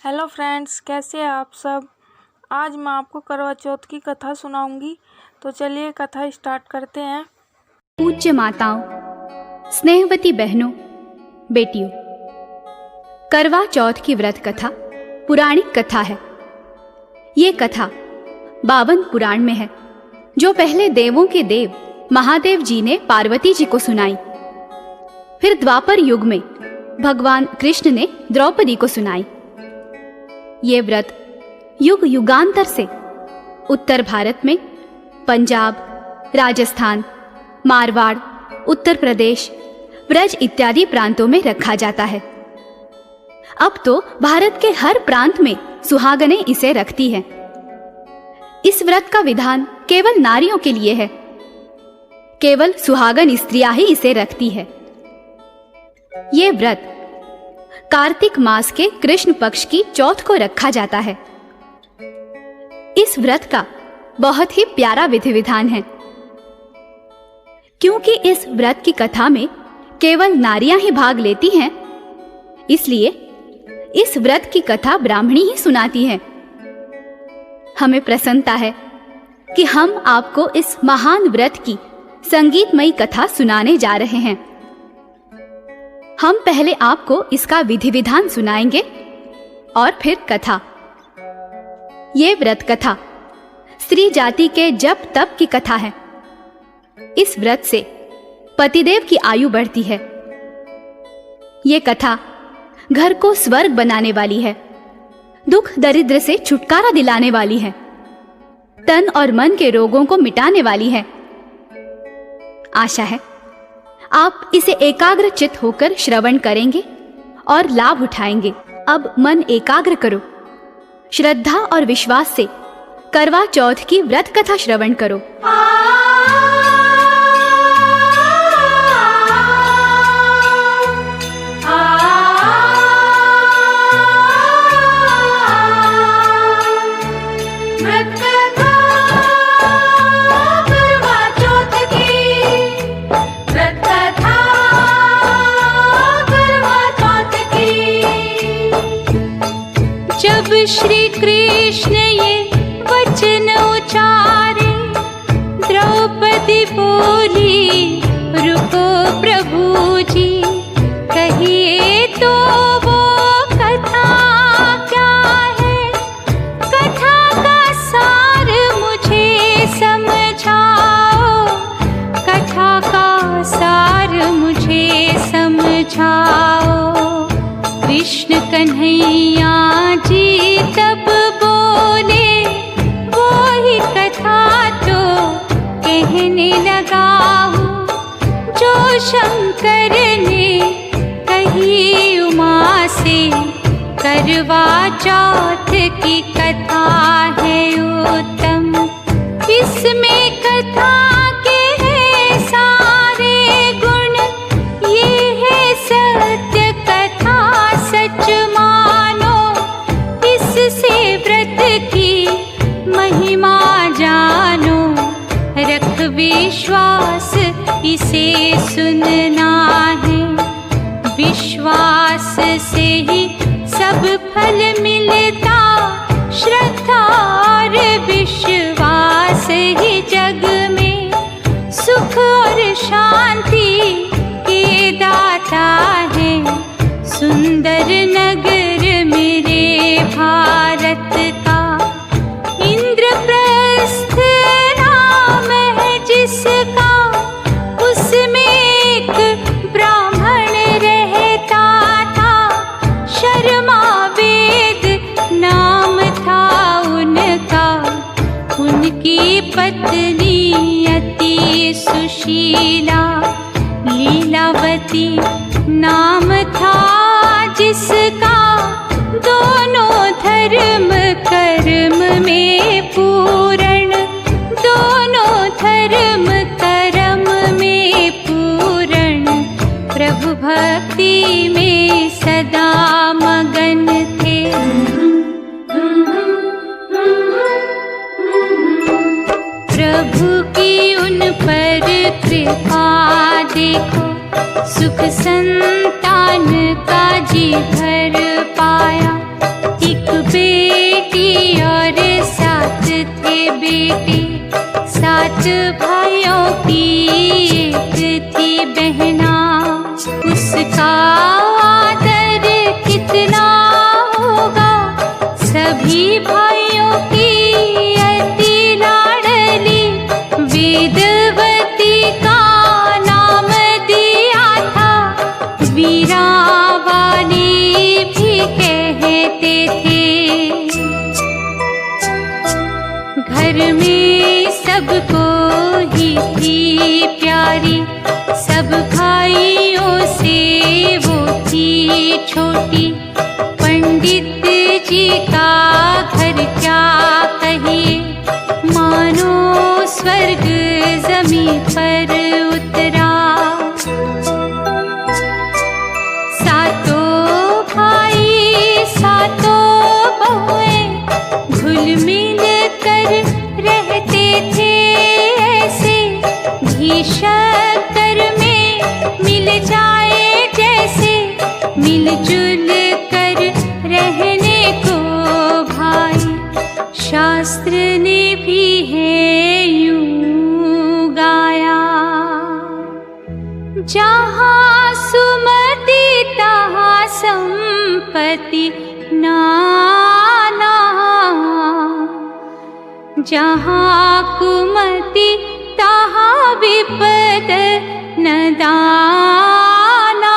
Hello friends, कैसे हैं आप सब। आज मैं आपको करवा चौथ की कथा सुनाऊंगी। तो चलिए कथा स्टार्ट करते हैं। पूज्य माताओं, स्नेहवती बहनों, बेटियों, करवा चौथ की व्रत कथा पुराणिक कथा है। ये कथा 52 पुराण में है, जो पहले देवों के देव महादेव जी ने पार्वती जी को सुनाई। फिर द्वापर युग में भगवान कृष्ण ने द्रौपदी को सुनाई। ये व्रत युग युगांतर से उत्तर भारत में पंजाब, राजस्थान, मारवाड़, उत्तर प्रदेश, ब्रज इत्यादि प्रांतों में रखा जाता है। अब तो भारत के हर प्रांत में सुहागनें इसे रखती हैं। इस व्रत का विधान केवल नारियों के लिए है। केवल सुहागन स्त्रियां ही इसे रखती है। ये व्रत कार्तिक मास के कृष्ण पक्ष की चौथ को रखा जाता है। इस व्रत का बहुत ही प्यारा विधि विधान है। क्योंकि इस व्रत की कथा में केवल नारियां ही भाग लेती हैं, इसलिए इस व्रत की कथा ब्राह्मणी ही सुनाती है। हमें प्रसन्नता है कि हम आपको इस महान व्रत की संगीतमयी कथा सुनाने जा रहे हैं। हम पहले आपको इसका विधि विधान सुनाएंगे और फिर कथा। ये व्रत कथा स्त्री जाति के जप तप की कथा है। इस व्रत से पतिदेव की आयु बढ़ती है। ये कथा घर को स्वर्ग बनाने वाली है, दुख दरिद्र से छुटकारा दिलाने वाली है, तन और मन के रोगों को मिटाने वाली है। आशा है आप इसे एकाग्र चित्त होकर श्रवण करेंगे और लाभ उठाएंगे। अब मन एकाग्र करो, श्रद्धा और विश्वास से करवा चौथ की व्रत कथा श्रवण करो। श्री कृष्ण ये वचन उचारे, द्रौपदी बोली रुको प्रभु जी, कहिए तो वो कथा क्या है। कथा का सार मुझे समझाओ, कथा का सार मुझे समझाओ। कृष्ण कन्हैया जी तब बोले, वो ही कथा तो कहने लगा हूँ, जो शंकर ने कही उमा से। करवा चौथ की कथा है उत्तम, इसमें कथा के हैं सारे गुण। ये है सत्य कथा सच मानो, इससे व्रत की महिमा जानो। रख विश्वास इसे सुनना है, विश्वास से ही सब फल मिलता। श्रद्धा और विश्वास ही जग में सुख और शांति के दाता है। सुंदर नगर मेरे भारत का, इंद्रप्रस्थ नाम है जिसका। उसमें एक ब्राह्मण रहता था, शर्मा वेद नाम था उनका। उनकी पत्नी अति सुशीला, लीलावती नाम था जिसका। दोनों धर्म कर्म में पूर्ण, दोनों धर्म कर्म में पूर्ण। प्रभु भक्ति में सदा मगन थे। प्रभु की उन पर कृपा देखो, सुख संतान का जी भर पाया। एक मिलजुल कर रहने को भाई। शास्त्र ने भी है यूं गाया, जहाँ सुमति तहाँ संपत्ति नाना, जहाँ कुमति तहाँ विपद न दाना।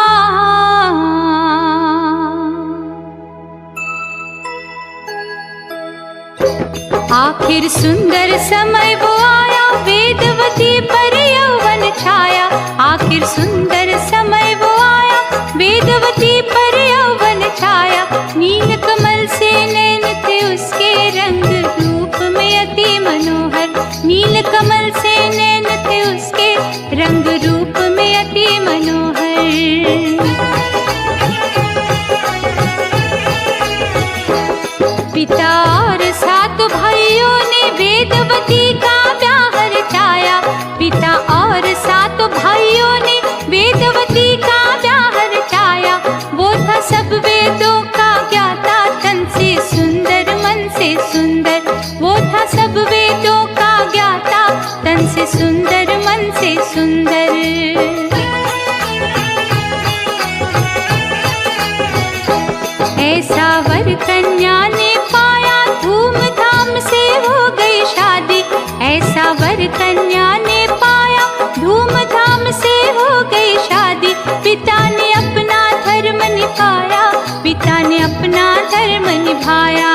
आखिर सुंदर समय वो आया, वेदवती पर यौवन छाया। आखिर सुंदर समय वो आया, वेदवती पर यौवन छाया। नील कमल से नैन थे उसके रंग, रूप में अति मनोहर। नील कमल से नैन थे उसके रंग, रूप में अति मनोहर। पिता और सात भाइयों ने वेदवती का ब्याह रचाया। पिता और सात भाइयों ने वेदवती का ब्याह रचाया। वो था सब वेदों का ज्ञाता, तन से सुंदर मन से सुंदर। वो था सब वेदों का ज्ञाता, तन से सुंदर मन से सुंदर। ऐसा वर कन्या ने पाया, धूमधाम से हो गई शादी। ऐसा वर कन्या ने पाया, धूमधाम से हो गई शादी। पिता ने अपना धर्म निभाया, पिता ने अपना धर्म निभाया।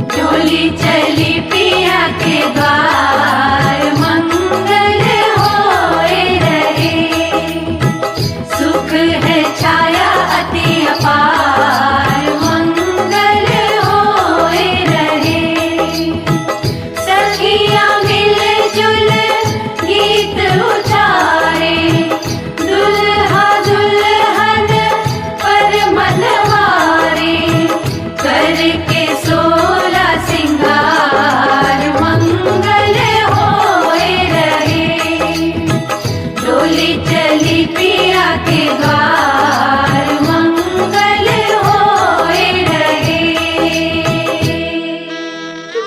डोली चली पिया के द्वार, मंगल होए रहे। सुख है छाया अति अपार, मंगल होए रहे। सखियां मिलजुल गीत उचारे, दुल्हा दुल्हन पर मनवारे। करके सोलह सिंगार, मंगल होए रहे। डोली चली पिया के द्वार, मंगल होए रहे।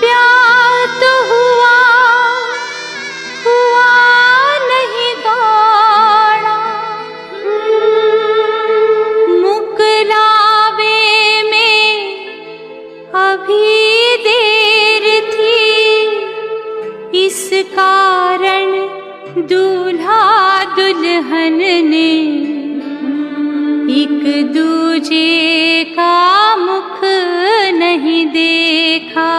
ब्याह तो हुआ नहीं गाना, मुकलावे में अभी देर थी। इस कारण दूल्हा दुल्हन ने एक दूजे का मुख नहीं देखा।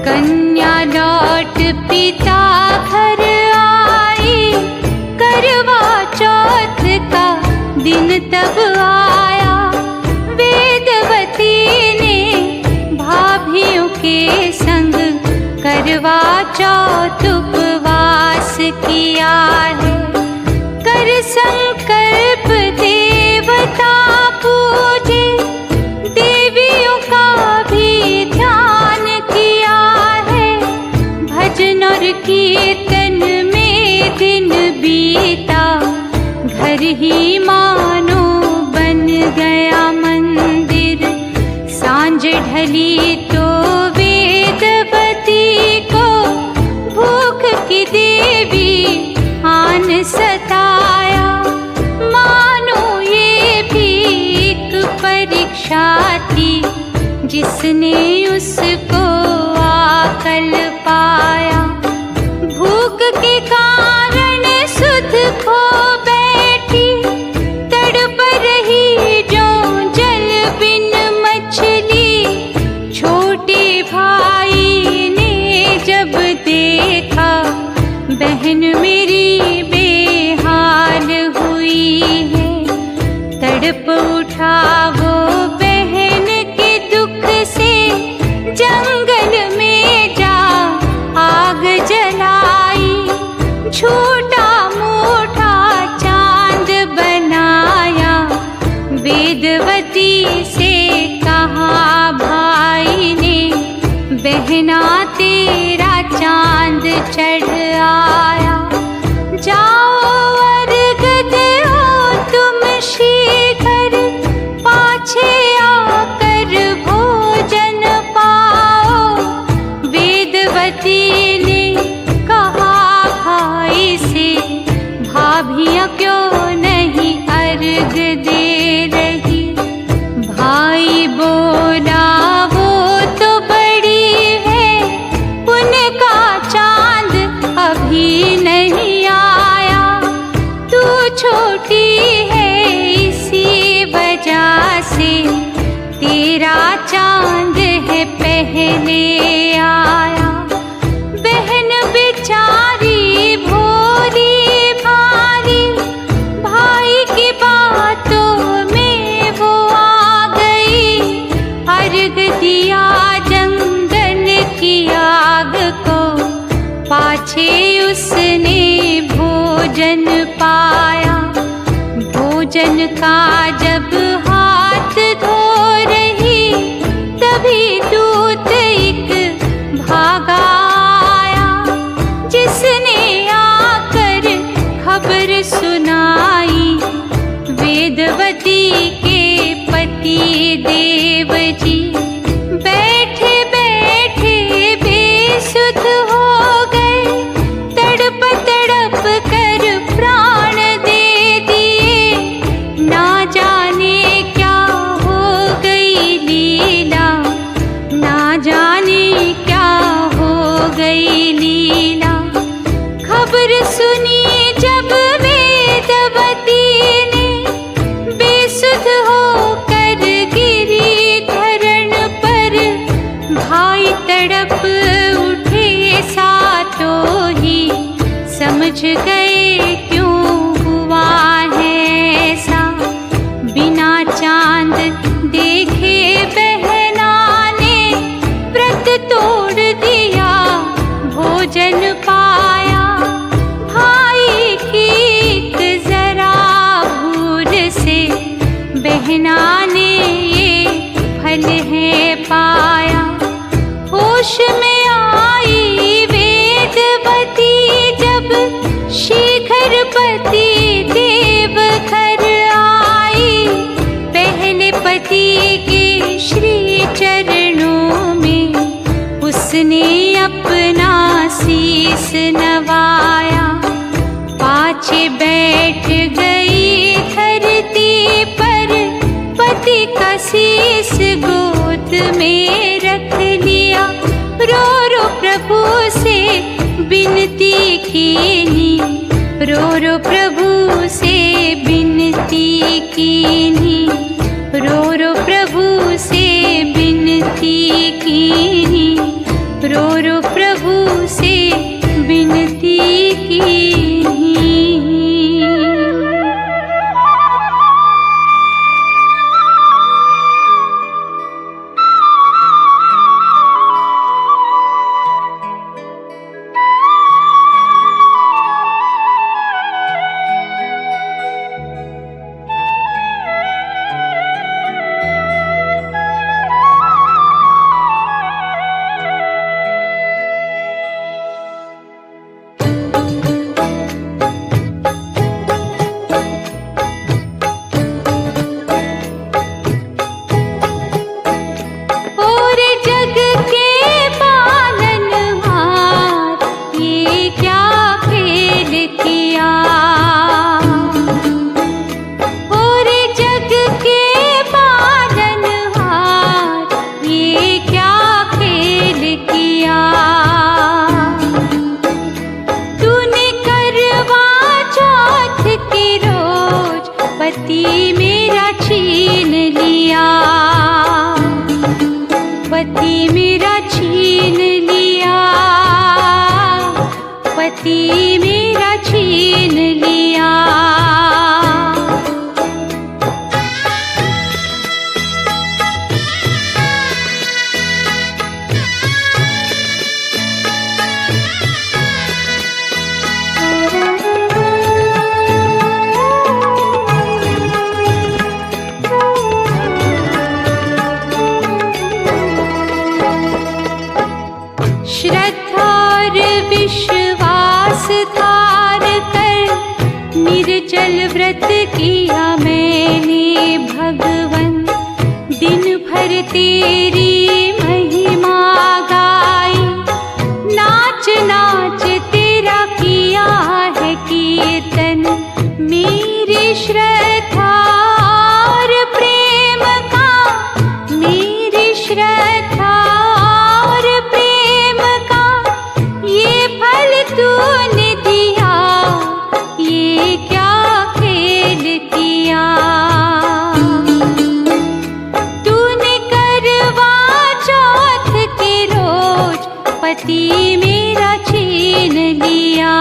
कन्या लौट पिता घर आई, करवा चौथ का दिन तब आया। वेदवती ने भाभियों के संग करवा चौथ उपवास किया है। कर संकल्प देवता पूजे, देवियों का भी ध्यान किया है। भजन और कीर्तन में दिन बीता, घर ही मानो बन गया मंदिर। सांझ ढली तो वेदवती को भूख की देवी आन सताया। मानो ये भी एक परीक्षा थी, जिसने उसको आकल पाया। भूख के कारण सुध खो बैठी, तड़प रही जो जल बिन मछली। छोटे भाई ने जब देखा, बहन मेरी बेहाल हुई है। तड़प उठा वो बहन के दुख से, जंगल में जा आग वेदवती से कहा भाई ने, बहना तेरा चांद चढ़ आया। जाओ अर्घ दो तुम शीघ्र, पाछे आकर भोजन पाओ। वेदवती ने कहा भाई से, भाभियाँ क्यों नहीं अर्घ दे रही। भाई बोला वो तो बड़ी है, उनका चांद अभी नहीं आया। तू छोटी है इसी वजह से, तेरा चांद है पहले आया। बहन बेचारी भोली भारी, भाई की बातों में वो आ गई। अर्घ दिया जंगल की आग को, पाछे उसने भोजन पाया। भोजन का जब हाथ धो रही, तभी दूत एक भागा आया। जिसने आकर खबर सुनाई, वेदवती के पति देव जी। बैठे बैठे बेसुध हो गए, तड़प तड़प कर प्राण दे दिए। ना जाने क्या हो गई लीला, ना जाने क्या हो गई लीला। खबर सुनी जब वेदवती ने, बेसुध होकर गिरी धरण पर। भाई तड़प उठे सातों ही, समझ गए क्यों हुआ है ऐसा। बिना चांद देखे बहना ने व्रत तोड़ दिया, भोजन पाया। भाई की एक जरा भूल से, बहना ने ये फल है पाया। होश में आई वेदवती जब, शीघ्र पति देव घर आई। पहले पति के श्री चरणों में, उसने अपना शीस नवाया। पाछे बैठ गई धरती पर, पति का शीस गोद में रख लिया। रो रो प्रभु से विनती कीनी, रो रो प्रभु से विनती कीनी। रो रो प्रभु से विनती कीनी, रो रो प्रभु से विनती कीनी। तेरी महिमा गाई, नाच नाच तेरा किया है कीर्तन। मेरी श्रद्धा और प्रेम का, मेरी श्रद्धा और प्रेम का ये फल तूने दिया, ये क्या खेल किया। तूने करवा चौथ के रोज पति मेरा छीन लिया।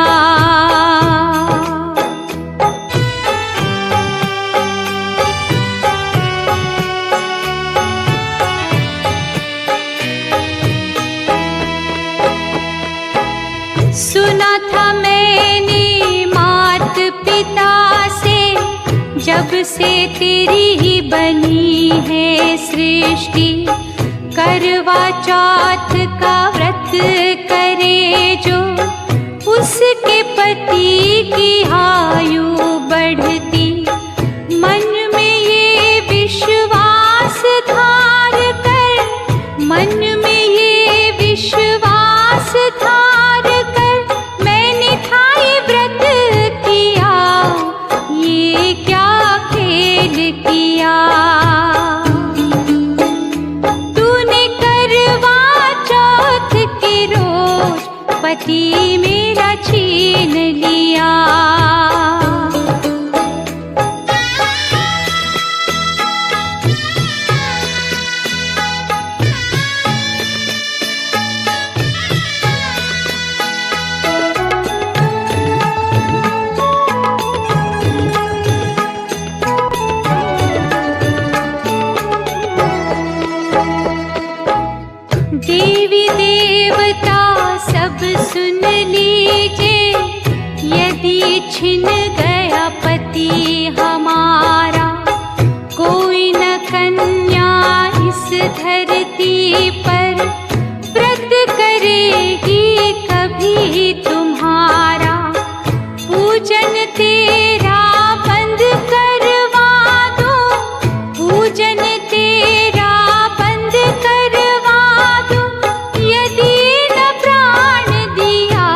सुना था मैंने मात पिता से, जब से तेरी ही बनी है सृष्टि। करवा चौथ का व्रत करे जो, उसके पति की आयु बढ़ती। मन में ये विश्वास धार कर, मन में ये विश्वास धार कर मैंने थाई व्रत किया, ये क्या खेल किया। तूने करवा चौथ के रोज पति मेरा छीन लिया। देवी देवता सब सुन लीजिए, यदि छिन गया पति हमारा, कोई न कन्या इस धरती पर व्रत करेगी कभी तुम्हारा। पूजन तेरा बंद करवा दो, पूजन तेरा बंद करवा दो, यदि न प्राण दिया,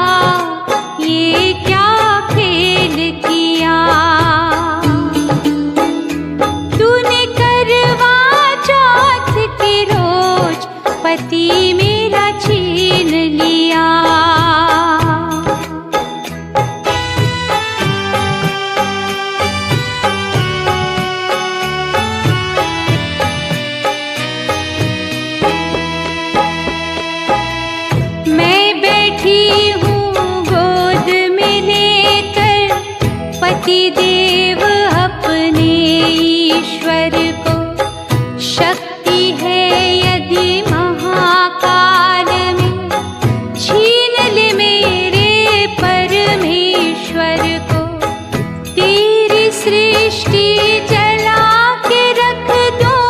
ये क्या खेल किया। तूने करवा चौथ के रोज पति मेरा छीन लिया। मैं बैठी हूँ गोद में लेकर, पति देव अपने ईश्वर को। शक्ति है यदि महाकाल में, छीन ले मेरे परमेश्वर को। तेरी सृष्टि जला के रख दूं,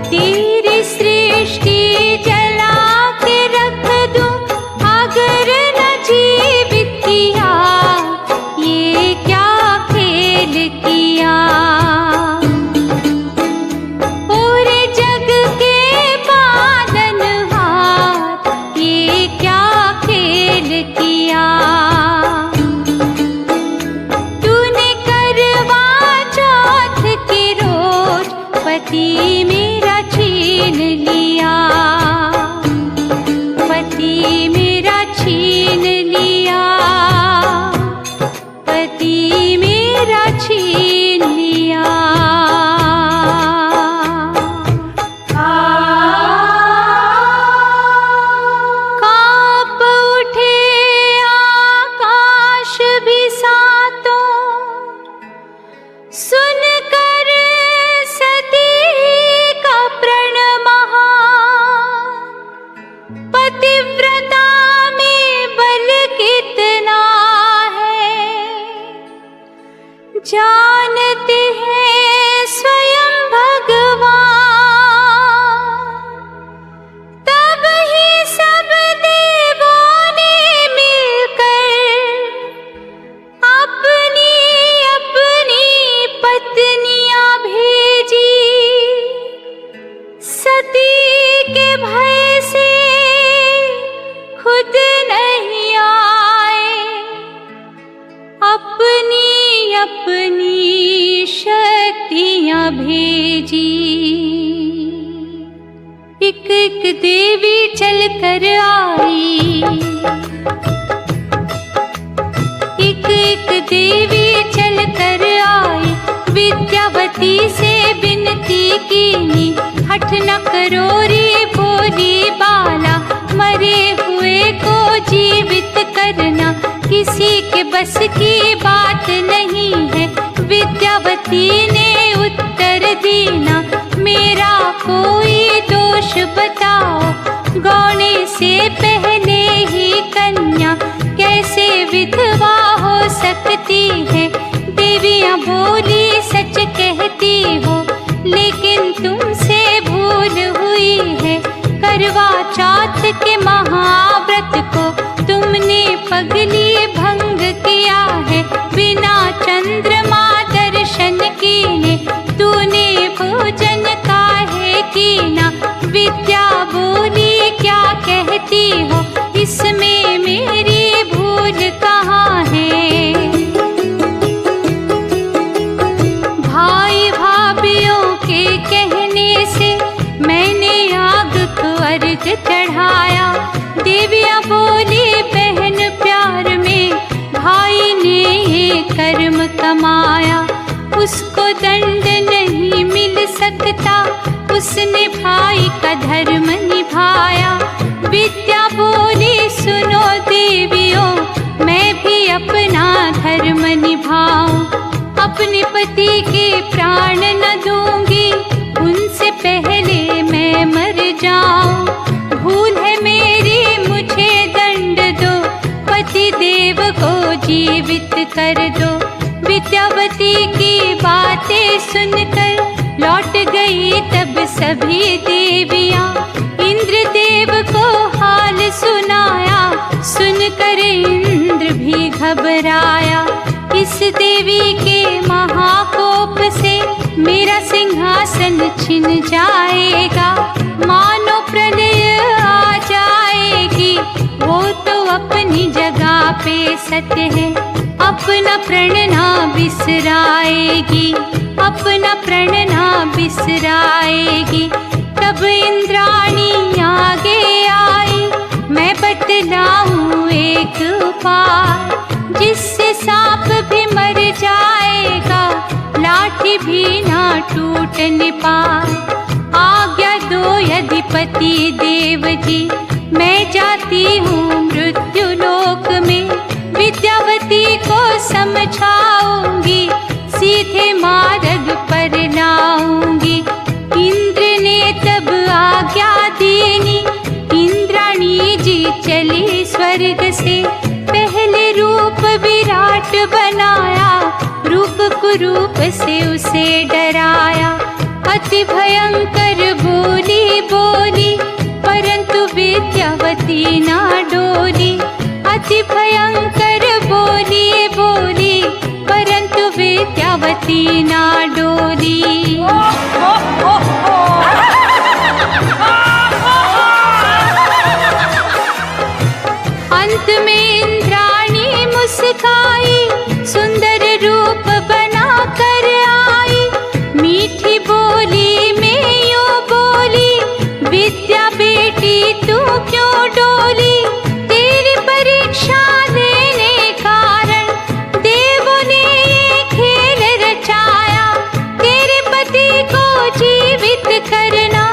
तेरी सृष्टि जला के रख दूं, अगर न जीवित किया, ये क्या खेल किया। पूरे जग के पालनहार, ये क्या खेल किया। तूने करवा चौथ के रोज पति मेरा छीन लिया, पति मेरा छीन लिया, पति मेरा छीन लिया। कांप उठे आकाश भी सातों, सुनकर सती एक एक देवी चल कर आई, एक एक देवी चल कर आई, विद्यावती से विनती कीनी, हठ न करो रे बोली बाला, मरे हुए को जीवित करना किसी के बस की बात नहीं है। विद्यावती ने उत्तर दीना, मेरा कोई दोष बताओ, गौने से पहले ही कन्या कैसे विधवा हो सकती है। देवियाँ बोली सच कहती हो, लेकिन तुमसे भूल हुई है। करवा चौथ के महाव्रत को तुमने पगली भंग किया है, बिना चंद्रमा दर्शन कीने तूने भोजन काहे कीना। विद्या बोली क्या कहती हो, इसमें मेरी भूल कहाँ है। भाई भाभियों के कहने से मैंने आग को अर्घ चढ़ाया। देवियाँ बोली बहन प्यार में भाई ने ये कर्म कमाया, उसको दंड नहीं मिल सकता, उसने भाई का धर्म निभाया। विद्या बोली सुनो देवियों, मैं भी अपना धर्म निभाऊं, अपने पति के प्राण न दूंगी, उनसे पहले मैं मर जाऊं। भूल है मेरी मुझे दंड दो, पति देव को जीवित कर दो। विद्यावती की बातें सुनकर लौट गई तब सभी देवियाँ, इंद्रदेव को हाल सुनाया, सुनकर इंद्र भी घबराया। इस देवी के महाकोप से मेरा सिंहासन छिन जाएगा, मानो प्रलय आ जाएगी। वो तो अपनी जगह पे सत्य है, अपना प्रण ना बिसराएगी, अपना प्रण ना बिसराएगी। तब इंद्राणी आगे आई, मैं बतलाऊं एक उपाय, जिससे सांप भी मर जाएगा, लाठी भी ना टूटने पाए। आज्ञा दो यधिपति देव जी, मैं जाती हूँ मृत्यु लोक में, विद्यावती को समझाऊंगी, सीधे मार्ग पर लाऊंगी। इंद्र ने तब आज्ञा दीनी, इंद्राणी जी चली स्वर्ग से, पहले रूप विराट बनाया, रूप कुरूप से उसे डराया। अति भयंकर बोली बोली, परंतु विद्यावती ना डोली। अति भयंकर बोली बोली, परंतु विद्यावती ना डोली। अंत में इंद्राणी मुस्काई, सुंदर रूप बना कर आई, मीठी बोली में यूं बोली, विद्या बेटी तू क्यों डोली। तेरी परीक्षा लेने कारण देवों ने ये खेल रचाया, तेरे पति को जीवित करना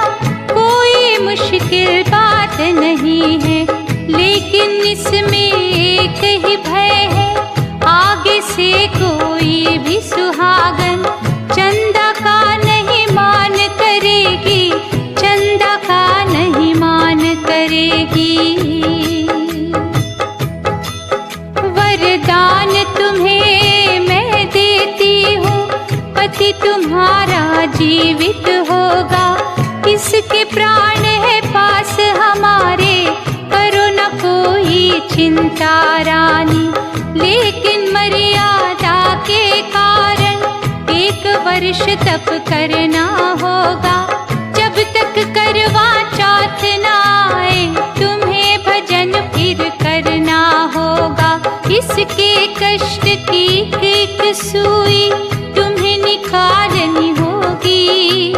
कोई मुश्किल बात नहीं है, लेकिन इसमें एक ही भय है, आगे से कोई भी सुहागन चंदा का नहीं मान करेगी, चंदा का नहीं मान करेगी। वरदान तुम्हें मैं देती हूँ, पति तुम्हारा जीवित होगा, किसके प्राण है पास हमारे, करो न कोई चिंता रानी। लेकिन मर्यादा के कारण 1 वर्ष तप करना होगा, जब तक करवा चौथ ना आए तुम्हें भजन फिर करना होगा। इसके कष्ट की एक सुई तुम्हें निकालनी होगी।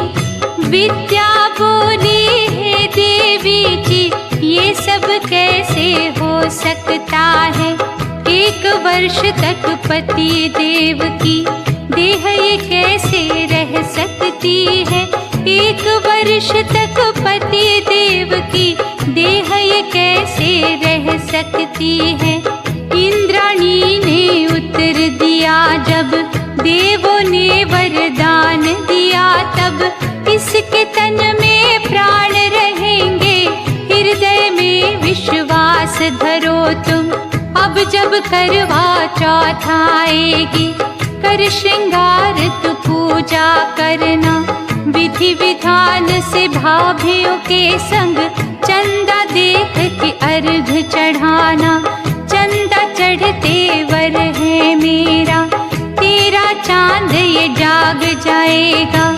विद्या बोली है देवी जी ये सब कैसे हो सकता है। 1 वर्ष तक पति देव की देह ये कैसे रह सकती है। 1 वर्ष तक पति देव की देह ये कैसे रह सकती है। इंद्राणी ने उत्तर दिया जब देवों ने वरदान दिया, तब इसके तन में प्राण रहेंगे। हृदय में विश्वास धरो तुम, अब जब करवा चौथ आएगी, कर श्रृंगार तू पूजा करना। विधि विधान से भाभियों के संग चंदा देख के अर्घ चढ़ाना। चंदा चढ़ते वर है मेरा, तेरा चांद ये जाग जाएगा।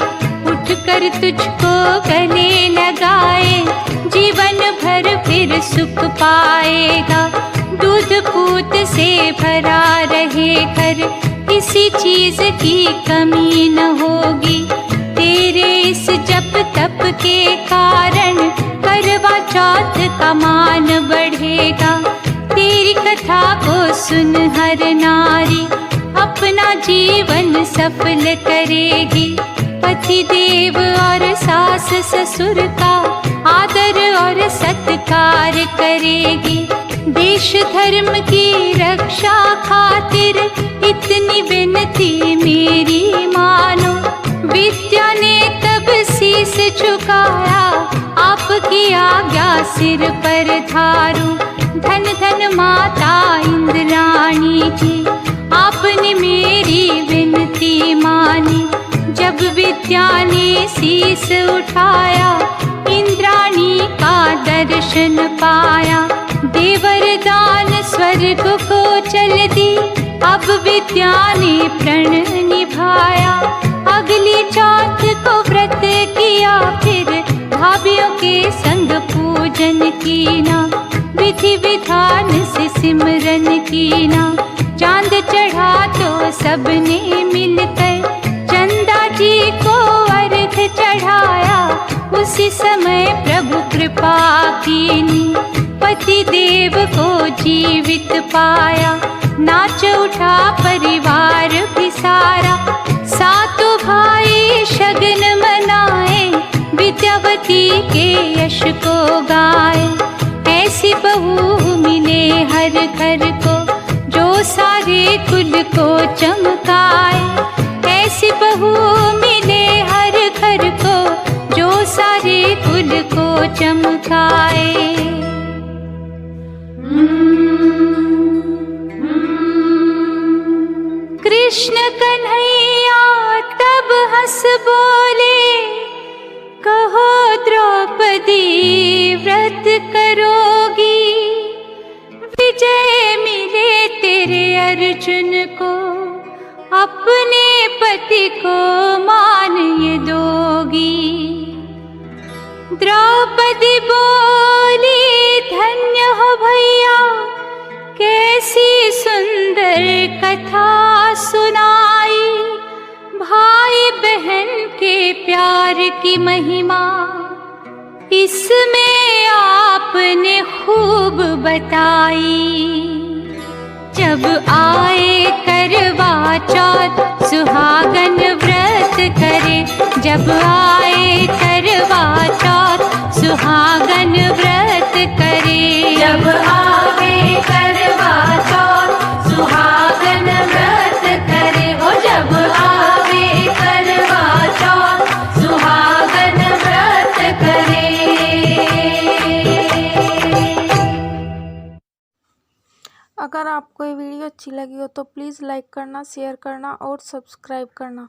उठकर तुझको गले लगाए, जीवन भर फिर सुख पाएगा। दूध पूत से भरा रहे घर, किसी चीज की कमी न होगी। तेरे इस जप तप के कारण करवा चौथ का मान बढ़ेगा। तेरी कथा को सुन हर नारी अपना जीवन सफल करेगी। पति देव और सास ससुर का आदर और सत्कार करेगी। देश धर्म की रक्षा खातिर इतनी विनती मेरी मानो। विद्या ने तब शीस झुकाया, आपकी आज्ञा सिर पर धारूं। धन धन माता इंद्राणी जी, आपने मेरी विनती मानी। जब विद्या ने शीस उठाया, इंद्राणी का दर्शन पाया। देवरदान स्वर्ग को चल दी, अब विद्या ने प्रण निभाया। अगली चौथ को व्रत किया, फिर भाभियों के संग पूजन कीना। विधि विधान से सिमरन कीना। चांद चढ़ा तो सबने मिलकर चंदा जी को अर्घ चढ़ाया। उसी समय प्रभु कृपा कीनी, पति देव को जीवित पाया। नाच उठा परिवार भी सारा, सातों भाई शगन मनाए। विद्यावती के यश को गाए, ऐसी बहू मिले हर घर को, जो सारे कुल को चमकाए। ऐसी बहू मिले हर घर को, जो सारे कुल को चमकाए। कृष्ण कन्हैया तब हंस बोले, कहो द्रौपदी व्रत करोगी। विजय मिले तेरे अर्जुन को, अपने पति को मान ये दोगी। द्रौपदी बोली, धन्य हो भैया, कैसी सुंदर कथा सुनाई। भाई बहन के प्यार की महिमा इसमें आपने खूब बताई। जब आए करवा चौथ सुहागन व्रत करे, जब आए करवा चौथ सुहागन व्रत करे। जब आवे करवा चौथ सुहागन व्रत करे हो। जब आवे करवा चौथ सुहागन व्रत करे। अगर आपको ये वीडियो अच्छी लगी हो तो प्लीज़ लाइक करना, शेयर करना और सब्सक्राइब करना।